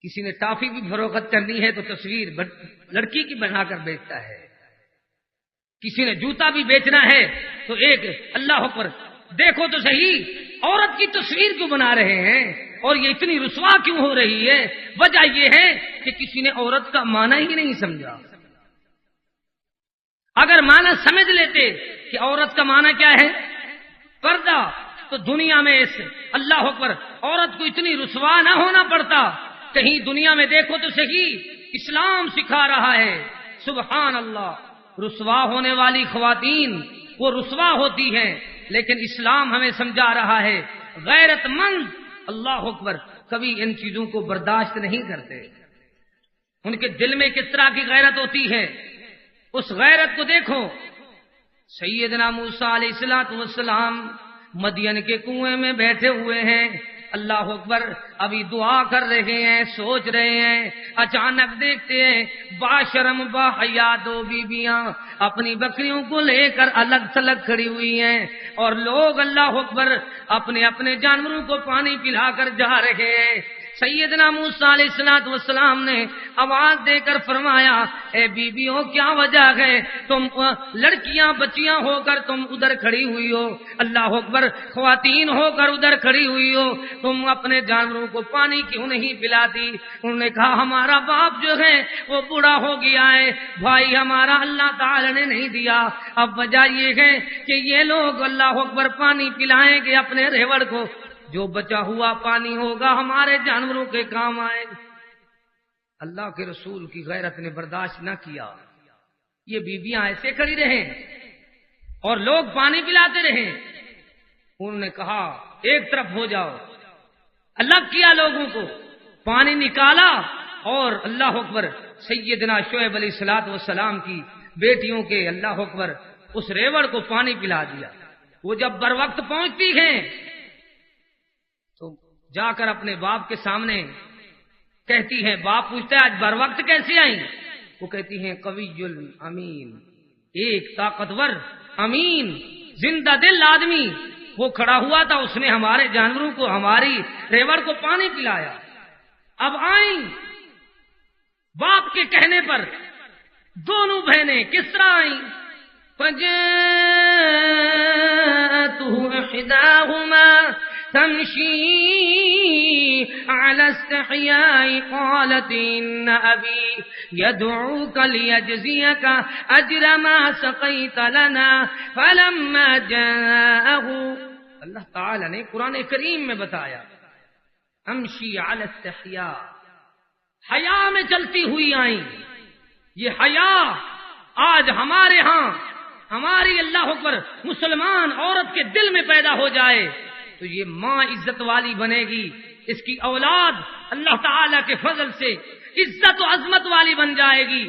کسی نے ٹافی بھی فروخت کرنی ہے تو تصویر لڑکی کی بنا کر بیچتا ہے. کسی نے جوتا بھی بیچنا ہے تو ایک اللہ اکبر دیکھو تو صحیح عورت کی تصویر کیوں بنا رہے ہیں اور یہ اتنی رسوا کیوں ہو رہی ہے؟ وجہ یہ ہے کہ کسی نے عورت کا معنی ہی نہیں سمجھا. اگر معنی سمجھ لیتے کہ عورت کا معنی کیا ہے پردہ، تو دنیا میں اس اللہ اکبر عورت کو اتنی رسوا نہ ہونا پڑتا. کہیں دنیا میں دیکھو تو صحیح اسلام سکھا رہا ہے. سبحان اللہ، رسوا ہونے والی خواتین وہ رسوا ہوتی ہیں، لیکن اسلام ہمیں سمجھا رہا ہے غیرت مند اللہ اکبر کبھی ان چیزوں کو برداشت نہیں کرتے. ان کے دل میں کس طرح کی غیرت ہوتی ہے، اس غیرت کو دیکھو. سیدنا موسیٰ علیہ الصلوۃ والسلام مدین کے کنویں میں بیٹھے ہوئے ہیں. اللہ اکبر ابھی دعا کر رہے ہیں، سوچ رہے ہیں. اچانک دیکھتے ہیں با شرم با حیا دو بیویاں اپنی بکریوں کو لے کر الگ تھلگ کھڑی ہوئی ہیں، اور لوگ اللہ اکبر اپنے اپنے جانوروں کو پانی پلا کر جا رہے ہیں. سیدنا موسیٰ علیہ الصلوۃ والسلام نے آواز دے کر فرمایا، اے بیویوں کیا وجہ ہے تم لڑکیاں بچیاں ہو کر تم ادھر کھڑی ہوئی ہو، اللہ اکبر خواتین ہو کر ادھر کھڑی ہوئی ہو، تم اپنے جانوروں کو پانی کیوں نہیں پلاتی؟ انہوں نے کہا ہمارا باپ جو ہے وہ بوڑھا ہو گیا ہے، بھائی ہمارا اللہ تعالی نے نہیں دیا. اب وجہ یہ ہے کہ یہ لوگ اللہ اکبر پانی پلائیں گے اپنے ریوڑ کو، جو بچا ہوا پانی ہوگا ہمارے جانوروں کے کام آئے. اللہ کے رسول کی غیرت نے برداشت نہ کیا. یہ بیویاں ایسے کھڑی رہیں اور لوگ پانی پلاتے رہیں. انہوں نے کہا ایک طرف ہو جاؤ. الگ کیا لوگوں کو، پانی نکالا اور اللہ اکبر سیدنا شعیب علیہ الصلوۃ والسلام کی بیٹیوں کے اللہ اکبر اس ریوڑ کو پانی پلا دیا. وہ جب بر وقت پہنچتی ہیں تو جا کر اپنے باپ کے سامنے کہتی ہیں. باپ پوچھتا ہے آج بر وقت کیسے آئیں؟ وہ کہتی ہیں قوی الامین، ایک طاقتور امین زندہ دل آدمی وہ کھڑا ہوا تھا، اس نے ہمارے جانوروں کو ہماری ریوڑ کو پانی پلایا. اب آئیں باپ کے کہنے پر دونوں بہنیں کس طرح آئیں؟ إحداهما تمشي على استحياء قالت إن أبي يدعوك ليجزيك أجر ما سقيت لنا فلما جاءه. اللہ تعالی نے قرآن کریم میں بتایا امشی علی استحیاء، حیا میں چلتی ہوئی آئیں. یہ حیا آج ہمارے ہاں ہماری اللہ اکبر مسلمان عورت کے دل میں پیدا ہو جائے تو یہ ماں عزت والی بنے گی. اس کی اولاد اللہ تعالی کے فضل سے عزت و عظمت والی بن جائے گی.